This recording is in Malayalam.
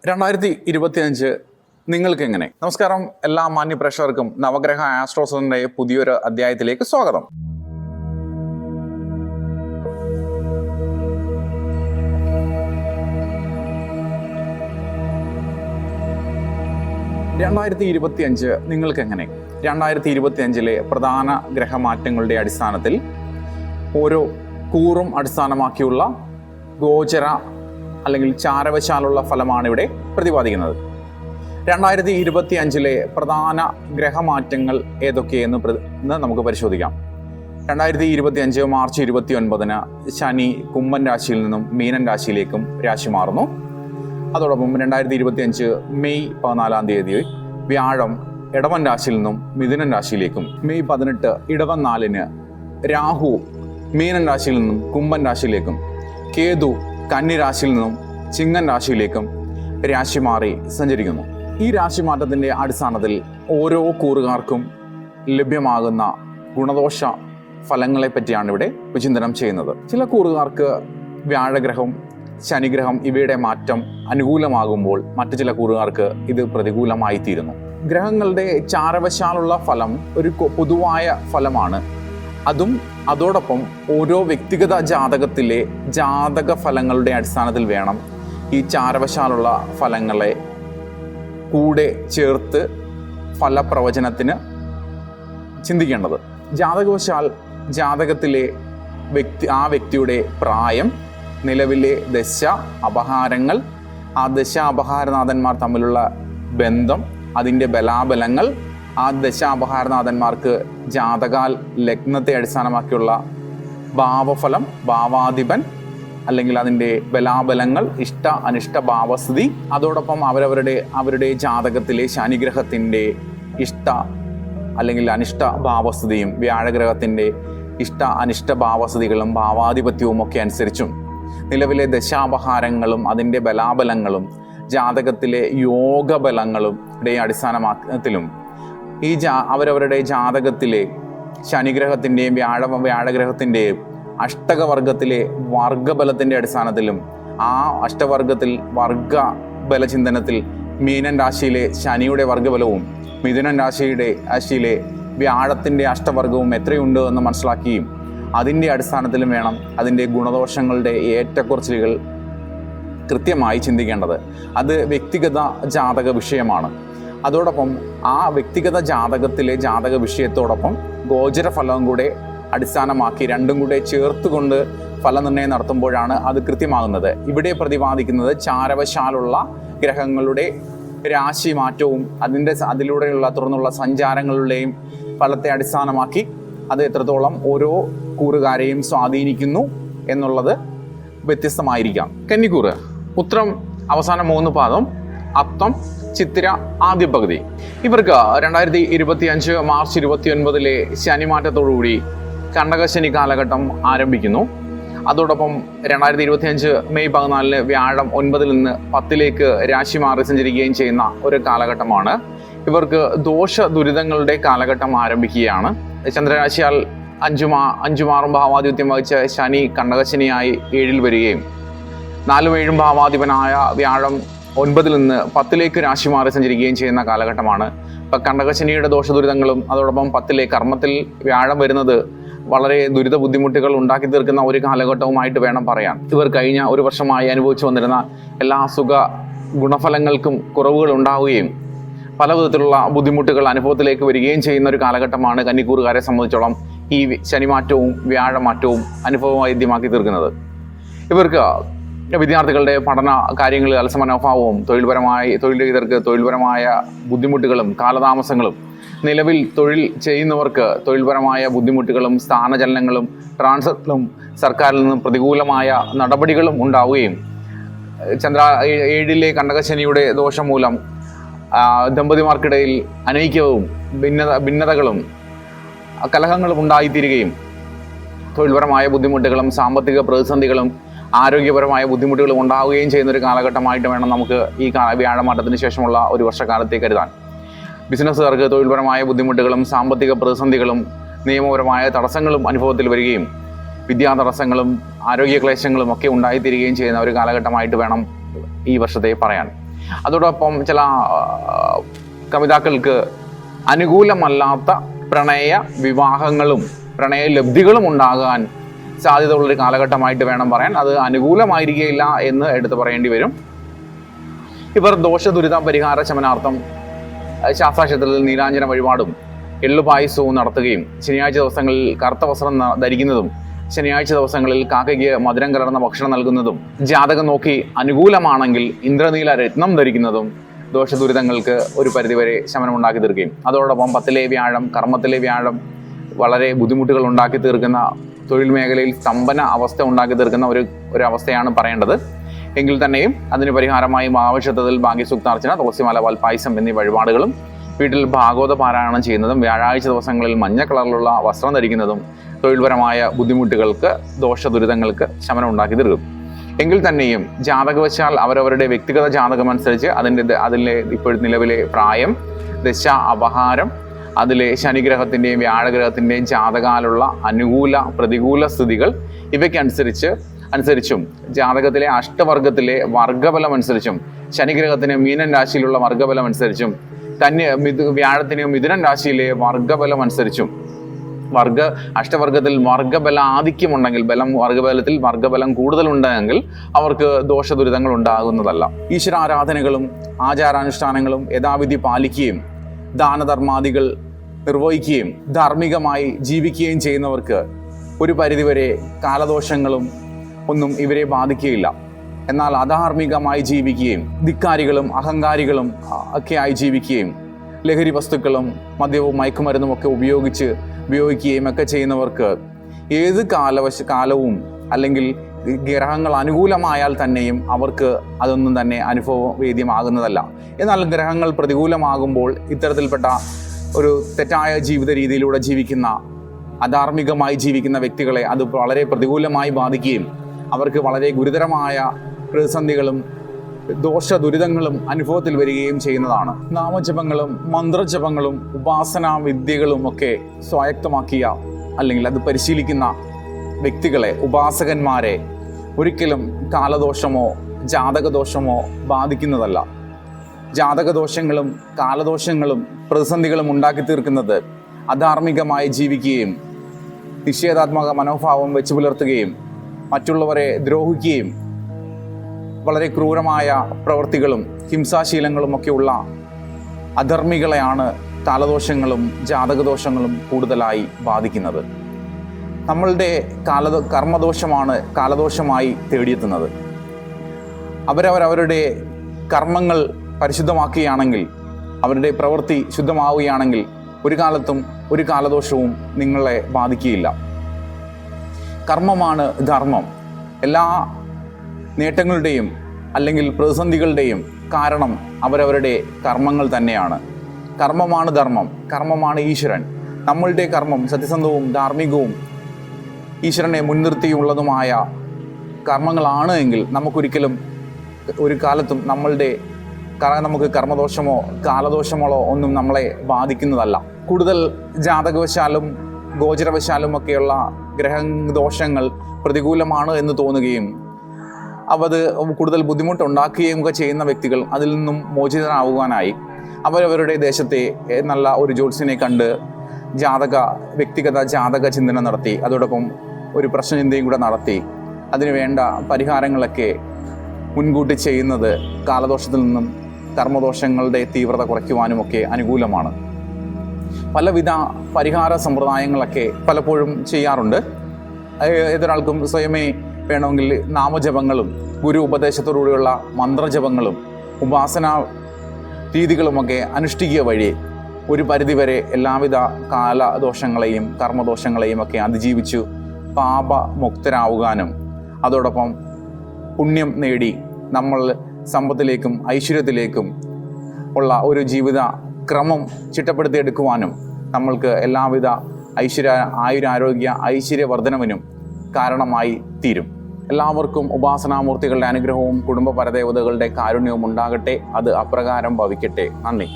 2025 നിങ്ങൾക്ക് എങ്ങനെ? നമസ്കാരം, എല്ലാ മാന്യ പ്രേക്ഷകർക്കും നവഗ്രഹ ആസ്ട്രോസറിന്റെ പുതിയൊരു അധ്യായത്തിലേക്ക് സ്വാഗതം. നിങ്ങൾക്ക് എങ്ങനെ? 2025 പ്രധാന ഗ്രഹമാറ്റങ്ങളുടെ അടിസ്ഥാനത്തിൽ ഓരോ കൂറും അടിസ്ഥാനമാക്കിയുള്ള ഗോചര അല്ലെങ്കിൽ ചാരവശാലുള്ള ഫലമാണ് ഇവിടെ പ്രതിപാദിക്കുന്നത്. 2025 പ്രധാന ഗ്രഹമാറ്റങ്ങൾ ഏതൊക്കെയെന്ന് നമുക്ക് പരിശോധിക്കാം. 2025 മാർച്ച് 29 ശനി കുംഭൻ രാശിയിൽ നിന്നും മീനൻ രാശിയിലേക്കും രാശി മാറുന്നു. അതോടൊപ്പം 2025 മെയ് 14 വ്യാഴം ഇടവൻ രാശിയിൽ നിന്നും മിഥുനൻ രാശിയിലേക്കും, മെയ് 18 ഇടവൻ 4 രാഹു മീനൻ രാശിയിൽ നിന്നും കുംഭൻ രാശിയിലേക്കും, കേതു കന്നി രാശിയിൽ നിന്നും ചിങ്ങൻ രാശിയിലേക്കും രാശി മാറി സഞ്ചരിക്കുന്നു. ഈ രാശിമാറ്റത്തിൻ്റെ അടിസ്ഥാനത്തിൽ ഓരോ കൂറുകാർക്കും ലഭ്യമാകുന്ന ഗുണദോഷ ഫലങ്ങളെ പറ്റിയാണ് ഇവിടെ വിചിന്തനം ചെയ്യുന്നത്. ചില കൂറുകാർക്ക് വ്യാഴഗ്രഹം, ശനിഗ്രഹം ഇവയുടെ മാറ്റം അനുകൂലമാകുമ്പോൾ മറ്റു ചില കൂറുകാർക്ക് ഇത് പ്രതികൂലമായി തീരുന്നു. ഗ്രഹങ്ങളുടെ ചാരവശാലുള്ള ഫലം ഒരു പൊതുവായ ഫലമാണ്. അതോടൊപ്പം ഓരോ വ്യക്തിഗത ജാതകത്തിലെ ജാതക ഫലങ്ങളുടെ അടിസ്ഥാനത്തിൽ വേണം ഈ ചാരവശാലുള്ള ഫലങ്ങളെ കൂടെ ചേർത്ത് ഫലപ്രവചനത്തിന് ചിന്തിക്കേണ്ടത്. ജാതകവശാൽ ജാതകത്തിലെ ആ വ്യക്തിയുടെ പ്രായം, നിലവിലെ ദശ അപഹാരങ്ങൾ, ആ ദശ അപഹാരനാഥന്മാർ തമ്മിലുള്ള ബന്ധം, അതിൻ്റെ ബലാബലങ്ങൾ, ആ ദശാപഹാരനാഥന്മാർക്ക് ജാതകാൽ ലഗ്നത്തെ അടിസ്ഥാനമാക്കിയുള്ള ഭാവഫലം, ഭാവാധിപൻ അല്ലെങ്കിൽ അതിൻ്റെ ബലാബലങ്ങൾ, ഇഷ്ട അനിഷ്ട ഭാവസ്ഥിതി, അതോടൊപ്പം അവരുടെ ജാതകത്തിലെ ശനിഗ്രഹത്തിൻ്റെ ഇഷ്ട അല്ലെങ്കിൽ അനിഷ്ട ഭാവസ്ഥിതിയും വ്യാഴഗ്രഹത്തിൻ്റെ ഇഷ്ട അനിഷ്ട ഭാവസ്ഥിതികളും ഭാവാധിപത്യവും ഒക്കെ അനുസരിച്ചും നിലവിലെ ദശാപഹാരങ്ങളും അതിൻ്റെ ബലാബലങ്ങളും ജാതകത്തിലെ യോഗബലങ്ങളും അടിസ്ഥാനത്തിലും അവരവരുടെ ജാതകത്തിലെ ശനിഗ്രഹത്തിൻ്റെയും വ്യാഴഗ്രഹത്തിൻ്റെയും അഷ്ടകവർഗത്തിലെ വർഗബലത്തിൻ്റെ അടിസ്ഥാനത്തിലും ആ അഷ്ടവർഗത്തിൽ വർഗബലചിന്തനത്തിൽ മീനൻ രാശിയിലെ ശനിയുടെ വർഗബലവും മിഥുനൻ രാശിയിലെ വ്യാഴത്തിൻ്റെ അഷ്ടവർഗവും എത്രയുണ്ട് എന്ന് മനസ്സിലാക്കുകയും അതിൻ്റെ അടിസ്ഥാനത്തിലും വേണം അതിൻ്റെ ഗുണദോഷങ്ങളുടെ ഏറ്റക്കുറച്ചിലുകൾ കൃത്യമായി ചിന്തിക്കേണ്ടത്. അത് വ്യക്തിഗത ജാതക വിഷയമാണ്. അതോടൊപ്പം ആ വ്യക്തിഗത ജാതകത്തിലെ ജാതക വിഷയത്തോടൊപ്പം ഗോചര ഫലവും കൂടെ അടിസ്ഥാനമാക്കി രണ്ടും കൂടെ ചേർത്തുകൊണ്ട് ഫലനിർണ്ണയം നടത്തുമ്പോഴാണ് അത് കൃത്യമാകുന്നത്. ഇവിടെ പ്രതിപാദിക്കുന്നത് ചാരവശാലുള്ള ഗ്രഹങ്ങളുടെ രാശി മാറ്റവും അതിലൂടെയുള്ള തുടർന്നുള്ള സഞ്ചാരങ്ങളുടെയും ഫലത്തെ അടിസ്ഥാനമാക്കി അത് എത്രത്തോളം ഓരോ കൂറുകാരെയും സ്വാധീനിക്കുന്നു എന്നുള്ളത് വ്യത്യസ്തമായിരിക്കാം. കന്നിക്കൂറ് ഉത്രം അവസാന 3 പാദം, അത്തം ചിത്തിര ആദ്യ പകുതി. ഇവർക്ക് 2025 മാർച്ച് 29 ശനിമാറ്റത്തോടുകൂടി കണ്ടകശനി കാലഘട്ടം ആരംഭിക്കുന്നു. അതോടൊപ്പം 2025 മെയ് 14 വ്യാഴം 9 നിന്ന് 10 രാശി മാറി സഞ്ചരിക്കുകയും ചെയ്യുന്ന ഒരു കാലഘട്ടമാണ്. ഇവർക്ക് ദോഷ ദുരിതങ്ങളുടെ കാലഘട്ടം ആരംഭിക്കുകയാണ്. ചന്ദ്രരാശിയാൽ 5 ഭാവാധിപത്യം വഹിച്ച ശനി കണ്ടകശനിയായി 7 വരികയും 4 ഭാവാധിപനായ വ്യാഴം 9 നിന്ന് 10 രാശി മാറി സഞ്ചരിക്കുകയും ചെയ്യുന്ന കാലഘട്ടമാണ്. ഇപ്പം കണ്ടകശനിയുടെ ദോഷദുരിതങ്ങളും അതോടൊപ്പം 10 കർമ്മത്തിൽ വ്യാഴം വരുന്നത് വളരെ ദുരിത ബുദ്ധിമുട്ടുകൾ ഉണ്ടാക്കി തീർക്കുന്ന ഒരു കാലഘട്ടവുമായിട്ട് വേണം പറയാൻ. ഇവർ കഴിഞ്ഞ ഒരു വർഷമായി അനുഭവിച്ചു വന്നിരുന്ന എല്ലാ ഗുണഫലങ്ങൾക്കും കുറവുകൾ ഉണ്ടാവുകയും പല വിധത്തിലുള്ള ബുദ്ധിമുട്ടുകൾ അനുഭവത്തിലേക്ക് വരികയും ചെയ്യുന്ന ഒരു കാലഘട്ടമാണ് കന്നിക്കൂറുകാരെ സംബന്ധിച്ചോളം ഈ ശനിമാറ്റവും വ്യാഴമാറ്റവും അനുഭവവൈദ്യമാക്കി തീർക്കുന്നത്. ഇവർക്ക് വിദ്യാർത്ഥികളുടെ പഠന കാര്യങ്ങളിൽ അലസമനോഭാവവും തൊഴിൽരഹിതർക്ക് തൊഴിൽപരമായ ബുദ്ധിമുട്ടുകളും കാലതാമസങ്ങളും, നിലവിൽ തൊഴിൽ ചെയ്യുന്നവർക്ക് തൊഴിൽപരമായ ബുദ്ധിമുട്ടുകളും സ്ഥാനചലനങ്ങളും ട്രാൻസ്ഫറും സർക്കാരിൽ നിന്നും പ്രതികൂലമായ നടപടികളും ഉണ്ടാവുകയും 7 കണ്ടകശനിയുടെ ദോഷം മൂലം ദമ്പതിമാർക്കിടയിൽ അനൈക്യവും ഭിന്നതകളും കലഹങ്ങളും ഉണ്ടായിത്തീരുകയും തൊഴിൽപരമായ ബുദ്ധിമുട്ടുകളും സാമ്പത്തിക പ്രതിസന്ധികളും ആരോഗ്യപരമായ ബുദ്ധിമുട്ടുകളും ഉണ്ടാവുകയും ചെയ്യുന്ന ഒരു കാലഘട്ടമായിട്ട് വേണം നമുക്ക് ഈ വ്യാഴമാറ്റത്തിന് ശേഷമുള്ള ഒരു വർഷക്കാലത്തെ കരുതാൻ. ബിസിനസ്സുകാർക്ക് തൊഴിൽപരമായ ബുദ്ധിമുട്ടുകളും സാമ്പത്തിക പ്രതിസന്ധികളും നിയമപരമായ തടസ്സങ്ങളും അനുഭവത്തിൽ വരികയും വിദ്യാതടസ്സങ്ങളും ആരോഗ്യക്ലേശങ്ങളും ഒക്കെ ഉണ്ടായിത്തീരുകയും ചെയ്യുന്ന ഒരു കാലഘട്ടമായിട്ട് വേണം ഈ വർഷത്തെ പറയാൻ. അതോടൊപ്പം ചില കവിതാക്കൾക്ക് അനുകൂലമല്ലാത്ത പ്രണയ വിവാഹങ്ങളും പ്രണയലബ്ധികളും ഉണ്ടാകാൻ സാധ്യതയുള്ളൊരു കാലഘട്ടമായിട്ട് വേണം പറയാൻ. അത് അനുകൂലമായിരിക്കില്ല എന്ന് എടുത്തു പറയേണ്ടി വരും. ഇവർ ദോഷദുരിത പരിഹാര ശമനാർത്ഥം ശാസ്താക്ഷേത്രത്തിൽ നീരാഞ്ജന വഴിപാടും എള്ളുപായസവും നടത്തുകയും ശനിയാഴ്ച ദിവസങ്ങളിൽ കറുത്ത വസ്ത്രം ധരിക്കുന്നതും ശനിയാഴ്ച ദിവസങ്ങളിൽ കാക്കയ്ക്ക് മധുരം കലർന്ന ഭക്ഷണം നൽകുന്നതും ജാതകം നോക്കി അനുകൂലമാണെങ്കിൽ ഇന്ദ്രനീല രത്നം ധരിക്കുന്നതും ദോഷദുരിതങ്ങൾക്ക് ഒരു പരിധിവരെ ശമനം ഉണ്ടാക്കി തീർക്കുകയും അതോടൊപ്പം 10-ലെ വ്യാഴം കർമ്മത്തിലെ വ്യാഴം വളരെ ബുദ്ധിമുട്ടുകൾ ഉണ്ടാക്കി തീർക്കുന്ന, തൊഴിൽ മേഖലയിൽ സ്തംഭന അവസ്ഥ ഉണ്ടാക്കി തീർക്കുന്ന ഒരു അവസ്ഥയാണ് പറയേണ്ടത്. എങ്കിൽ തന്നെയും അതിന് പരിഹാരമായി മഹാവിഷുദ്ധത്തിൽ ഭാഗ്യസൂക്താർച്ചന, തുളസിമാല, പാൽപ്പായസം എന്നീ വഴിപാടുകളും വീട്ടിൽ ഭാഗവത പാരായണം ചെയ്യുന്നതും വ്യാഴാഴ്ച ദിവസങ്ങളിൽ മഞ്ഞ കളറിലുള്ള വസ്ത്രം ധരിക്കുന്നതും തൊഴിൽപരമായ ബുദ്ധിമുട്ടുകൾക്ക് ദോഷദുരിതങ്ങൾക്ക് ശമനം ഉണ്ടാക്കി തീർക്കും. എങ്കിൽ തന്നെയും ജാതകവശാൽ അവരവരുടെ വ്യക്തിഗത ജാതകമനുസരിച്ച് അതിലെ ഇപ്പോഴത്തെ നിലവിലെ പ്രായം, ദശ, അപഹാരം, അതിലെ ശനിഗ്രഹത്തിൻ്റെയും വ്യാഴഗ്രഹത്തിൻ്റെയും ജാതകാലുള്ള അനുകൂല പ്രതികൂല സ്ഥിതികൾ ഇവയ്ക്കനുസരിച്ചും ജാതകത്തിലെ അഷ്ടവർഗത്തിലെ വർഗബലം അനുസരിച്ചും ശനിഗ്രഹത്തിന് മീനൻ രാശിയിലുള്ള വർഗബലം അനുസരിച്ചും വ്യാഴത്തിന് മിഥുനൻ രാശിയിലെ വർഗബലം അനുസരിച്ചും അഷ്ടവർഗത്തിൽ വർഗബല ആധിക്യമുണ്ടെങ്കിൽ വർഗബലത്തിൽ വർഗബലം കൂടുതലുണ്ടെങ്കിൽ അവർക്ക് ദോഷദുരിതങ്ങൾ ഉണ്ടാകുന്നതല്ല. ഈശ്വരാരാധനകളും ആചാരാനുഷ്ഠാനങ്ങളും യഥാവിധി പാലിക്കുകയും ദാനധർമാദികൾ നിർവഹിക്കുകയും ധാർമ്മികമായി ജീവിക്കുകയും ചെയ്യുന്നവർക്ക് ഒരു പരിധിവരെ കാലദോഷങ്ങളും ഒന്നും ഇവരെ ബാധിക്കുകയില്ല. എന്നാൽ അധാർമികമായി ജീവിക്കുകയും ധിക്കാരികളും അഹങ്കാരികളും ഒക്കെയായി ജീവിക്കുകയും ലഹരി വസ്തുക്കളും മദ്യവും മയക്കുമരുന്നും ഒക്കെ ഉപയോഗിക്കുകയും ഒക്കെ ചെയ്യുന്നവർക്ക് ഏത് കാലവും അല്ലെങ്കിൽ ഗ്രഹങ്ങൾ അനുകൂലമായാൽ തന്നെയും അവർക്ക് അതൊന്നും തന്നെ അനുഭവവേദ്യമാകുന്നതല്ല. എന്നാൽ ഗ്രഹങ്ങൾ പ്രതികൂലമാകുമ്പോൾ ഇത്തരത്തിൽപ്പെട്ട ഒരു തെറ്റായ ജീവിത രീതിയിലൂടെ ജീവിക്കുന്ന, അധാർമികമായി ജീവിക്കുന്ന വ്യക്തികളെ അത് വളരെ പ്രതികൂലമായി ബാധിക്കുകയും അവർക്ക് വളരെ ഗുരുതരമായ പ്രതിസന്ധികളും ദോഷദുരിതങ്ങളും അനുഭവത്തിൽ വരികയും ചെയ്യുന്നതാണ്. നാമജപങ്ങളും മന്ത്രജപങ്ങളും ഉപാസനാ വിദ്യകളും ഒക്കെ സ്വായത്തമാക്കിയ അല്ലെങ്കിൽ അത് പരിശീലിക്കുന്ന വ്യക്തികളെ, ഉപാസകന്മാരെ ഒരിക്കലും കാലദോഷമോ ജാതകദോഷമോ ബാധിക്കുന്നതല്ല. ജാതകദോഷങ്ങളും കാലദോഷങ്ങളും പ്രതിസന്ധികളും ഉണ്ടാക്കി തീർക്കുന്നത് അധാർമികമായി ജീവിക്കുകയും നിഷേധാത്മക മനോഭാവം വെച്ചു പുലർത്തുകയും മറ്റുള്ളവരെ ദ്രോഹിക്കുകയും വളരെ ക്രൂരമായ പ്രവൃത്തികളും ഹിംസാശീലങ്ങളും ഒക്കെയുള്ള അധർമ്മികളെയാണ് കാലദോഷങ്ങളും ജാതകദോഷങ്ങളും കൂടുതലായി ബാധിക്കുന്നത്. നമ്മളുടെ കർമ്മദോഷമാണ് കാലദോഷമായി തേടിയെത്തുന്നത്. അവരവരുടെ കർമ്മങ്ങൾ പരിശുദ്ധമാക്കുകയാണെങ്കിൽ, അവരുടെ പ്രവൃത്തി ശുദ്ധമാവുകയാണെങ്കിൽ ഒരു കാലത്തും ഒരു കാലദോഷവും നിങ്ങളെ ബാധിക്കുകയില്ല. കർമ്മമാണ് ധർമ്മം. എല്ലാ നേട്ടങ്ങളുടെയും അല്ലെങ്കിൽ പ്രതിസന്ധികളുടെയും കാരണം അവരവരുടെ കർമ്മങ്ങൾ തന്നെയാണ്. കർമ്മമാണ് ധർമ്മം, കർമ്മമാണ് ഈശ്വരൻ. നമ്മളുടെ കർമ്മം സത്യസന്ധവും ധാർമ്മികവും ഈശ്വരനെ മുൻനിർത്തിയുള്ളതുമായ കർമ്മങ്ങളാണ് എങ്കിൽ നമുക്കൊരിക്കലും ഒരു കാലത്തും നമുക്ക് കർമ്മദോഷമോ കാലദോഷമോ ഒന്നും നമ്മളെ ബാധിക്കുന്നതല്ല. കൂടുതൽ ജാതകവശാലും ഗോചരവശാലും ഒക്കെയുള്ള ഗ്രഹദോഷങ്ങൾ പ്രതികൂലമാണ് എന്ന് തോന്നുകയും അത് കൂടുതൽ ബുദ്ധിമുട്ടുണ്ടാക്കുകയും ഒക്കെ ചെയ്യുന്ന വ്യക്തികൾ അതിൽ നിന്നും മോചിതനാവുവാനായി അവരവരുടെ ദേശത്തെ നല്ല ഒരു ജ്യോത്സ്യനെ കണ്ട് വ്യക്തിഗത ജാതക ചിന്തനം നടത്തി, അതോടൊപ്പം ഒരു പ്രശ്നചിന്തയും കൂടെ നടത്തി അതിനു വേണ്ട പരിഹാരങ്ങളൊക്കെ മുൻകൂട്ടി ചെയ്യുന്നത് കാലദോഷത്തിൽ നിന്നും കർമ്മദോഷങ്ങളുടെ തീവ്രത കുറയ്ക്കുവാനുമൊക്കെ അനുകൂലമാണ്. പലവിധ പരിഹാര സമ്പ്രദായങ്ങളൊക്കെ പലപ്പോഴും ചെയ്യാറുണ്ട്. ഏതൊരാൾക്കും സ്വയമേ വേണമെങ്കിൽ നാമജപങ്ങളും ഗുരു ഉപദേശത്തോടുകൂടിയുള്ള മന്ത്രജപങ്ങളും ഉപാസനാ രീതികളുമൊക്കെ അനുഷ്ഠിക്കുക വഴി ഒരു പരിധിവരെ എല്ലാവിധ കാലദോഷങ്ങളെയും കർമ്മദോഷങ്ങളെയും ഒക്കെ അതിജീവിച്ചു പാപമുക്തരാവുവാനും അതോടൊപ്പം പുണ്യം നേടി നമ്മൾ സമ്പത്തിലേക്കും ഐശ്വര്യത്തിലേക്കും ഉള്ള ഒരു ജീവിത ക്രമം ചിട്ടപ്പെടുത്തിയെടുക്കുവാനും നമ്മൾക്ക് എല്ലാവിധ ആയുരാരോഗ്യ ഐശ്വര്യവർദ്ധനവിനും കാരണമായി തീരും. എല്ലാവർക്കും ഉപാസനാമൂർത്തികളുടെ അനുഗ്രഹവും കുടുംബ പരദേവതകളുടെ കാരുണ്യവും ഉണ്ടാകട്ടെ. അത് അപ്രകാരം ഭവിക്കട്ടെ. നന്ദി.